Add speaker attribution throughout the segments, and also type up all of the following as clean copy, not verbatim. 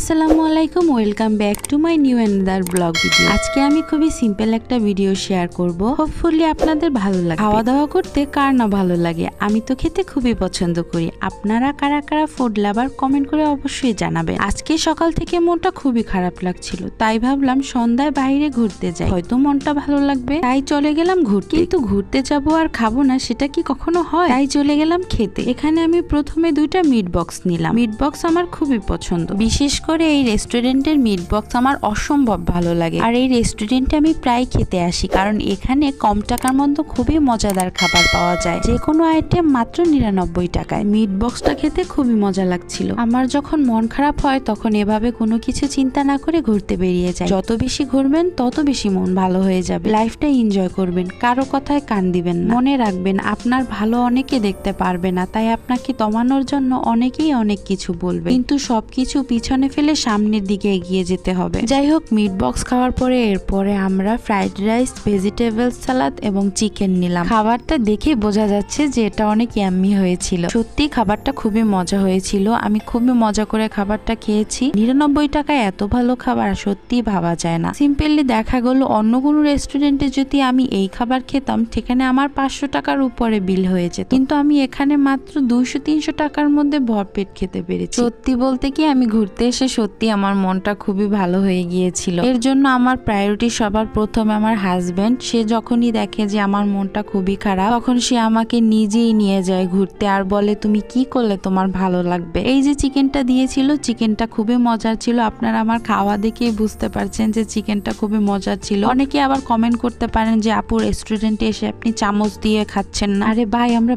Speaker 1: আসসালামু আলাইকুম, welcome back to my new another blog video. আজকে আমি খুবই সিম্পল একটা ভিডিও শেয়ার করব, হোপফুলি আপনাদের ভালো লাগবে। খাওয়া দাওয়া করতে কার না ভালো লাগে, আমি তো খেতে খুবই পছন্দ করি। আপনারা কারা কারা ফুড লাভার কমেন্ট করে অবশ্যই জানাবেন। আজকে সকাল থেকে মনটা খুবই খারাপ লাগছিল, তাই ভাবলাম সন্ধ্যায় বাইরে ঘুরতে যাই, হয়তো মনটা ভালো লাগবে। তাই চলে গেলাম ঘুরতে। কিন্তু ঘুরতে যাব আর খাবো না, সেটা কি কখনো হয়? তাই চলে গেলাম খেতে। এখানে আমি প্রথমে দুইটা মিট বক্স নিলাম। মিট বক্স আমার খুবই পছন্দ, বিশেষ করে এই রেস্টুরেন্টের মিট বক্স আমার অসম্ভব ভালো লাগে। আর এই রেস্টুরেন্টে আমি প্রায় খেতে আসি, কারণ এখানে কম টাকার মধ্যে খুবই মজাদার খাবার পাওয়া যায়। যে কোনো আইটেম মাত্র 99 টাকায়। মিট বক্সটা খেতে খুবই মজা লাগছিল। আমার যখন মন খারাপ হয় তখন এভাবে কোনো কিছু চিন্তা না করে ঘুরতে বেরিয়ে যায়। যত বেশি ঘুরবেন তত বেশি মন ভালো হয়ে যাবে। লাইফটা এনজয় করবেন, কারো কথায় কান দিবেন না। মনে রাখবেন, আপনার ভালো অনেকে দেখতে পারবে না, তাই আপনাকে দমানোর জন্য অনেকেই অনেক কিছু বলবে, কিন্তু সবকিছু পিছনে ফেলে সামনের দিকে এগিয়ে যেতে হবে। যাই হোক, মিট বক্স খাওয়ার পরে এরপরে আমরা ফ্রাইড রাইস, ভেজিটেবল সালাদ এবং চিকেন নিলাম। খাবারটা দেখে বোঝা যাচ্ছে যে এটা অনেক ইয়াম্মি হয়েছিল। সত্যি খাবারটা খুবই মজা হয়েছিল। আমি খুবই মজা করে খাবারটা খেয়েছি। 99 টাকায় এত ভালো খাবার সত্যি ভাবা যায় না। সিম্পলি দেখা গেল অন্য কোনো রেস্টুরেন্টে যদি আমি এই খাবার খেতাম, সেখানে আমার 500 টাকার উপরে বিল হয়ে যেত, কিন্তু আমি এখানে মাত্র 200-300 টাকার মধ্যে ভরপেট খেতে পেরেছি। সত্যি বলতে কি, আমি ঘুরতে এসে সত্যি আমার মনটা খুবই ভালো হয়ে গিয়েছিল। এর জন্য আমার প্রায়োরিটি সবার প্রথমে আমার হাজবেন্ড। সে যখনই দেখে যে আমার মনটা খুবই খারাপ, তখন সে আমাকে নিজেই নিয়ে যায় ঘুরতে আর বলে, তুমি কি করলে তোমার ভালো লাগবে। এই যে চিকেনটা দিয়েছিল, চিকেনটা খুবই মজার ছিল। আপনারা আমার খাওয়া দেখেই বুঝতে পারছেন যে চিকেনটা খুবই মজার ছিল। অনেকে আবার কমেন্ট করতে পারেন যে আপু, রেস্টুরেন্টে এসে আপনি চামচ দিয়ে খাচ্ছেন না। আরে ভাই, আমরা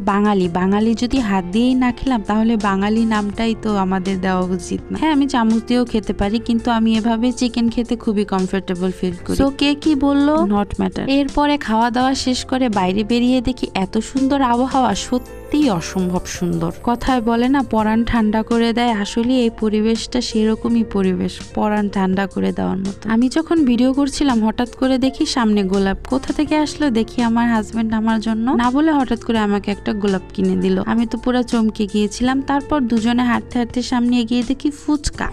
Speaker 1: বাঙালি যদি হাত দিয়েই না খেলাম, তাহলে বাঙালি নামটাই তো আমাদের দেওয়া উচিত না? হ্যাঁ, আমি চামচ দিয়েও খেতে পারি, কিন্তু আমি এভাবে চিকেন খেতে খুবই কমফোর্টেবল ফিল করি। তো কে কি বললো নট ম্যাটার। এরপরে খাওয়া দাওয়া শেষ করে বাইরে বেরিয়ে দেখি এত সুন্দর আবহাওয়া, সত্যি অসম্ভব সুন্দর। কথায় বলে না, পরাণ ঠান্ডা করে দেয়। আসলে এই পরিবেশটা সেরকমই পরিবেশ, পরাণ ঠান্ডা করে দেওয়ার মতো। আমি যখন ভিডিও করছিলাম, হঠাৎ করে দেখি সামনে গোলাপ। কোথা থেকে আসলো দেখি আমার হাজবেন্ড আমার জন্য না বলে হঠাৎ করে আমাকে একটা গোলাপ কিনে দিল। আমি তো পুরো চমকে গিয়েছিলাম। তারপর দুজনে হাঁটতে হাঁটতে সামনে এগিয়ে দেখি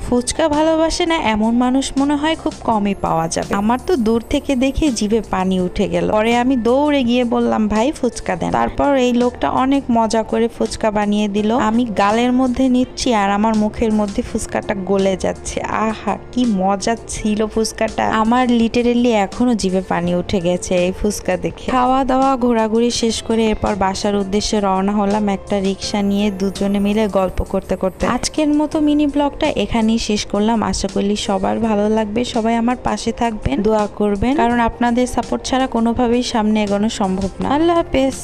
Speaker 1: ফুচকা ভালোবাসে না এমন মানুষ মনে হয় খুব কমই পাওয়া যাবে। আমার তো দূর থেকে দেখে জিভে পানি উঠে গেল। পরে আমি দৌড়ে গিয়ে বললাম, ভাই ফুচকা দেন। তারপর এই লোকটা অনেক মজা করে ফুচকা বানিয়ে দিল। আমি গালের মধ্যে নিচ্ছি আর আমার মুখের মধ্যে ফুচকাটা গলে যাচ্ছে। আহা, কি মজা ছিল ফুচকাটা। আমার লিটারেলি এখনো জিভে পানি উঠে গেছে এই ফুচকা দেখে। খাওয়া দাওয়া ঘোরাঘুরি শেষ করে এরপর বাসার উদ্দেশ্যে রওনা হলাম একটা রিক্সা নিয়ে, দুজনে মিলে গল্প করতে করতে। আজকের মতো মিনি ব্লগটা এখানেই শেষ করলাম। আশা করি সবার ভালো লাগবে। সবাই আমার পাশে থাকবেন, দোয়া করবেন, কারণ আপনাদের সাপোর্ট ছাড়া কোনোভাবেই সামনে এগোনো সম্ভব না। আল্লাহ হাফেজ।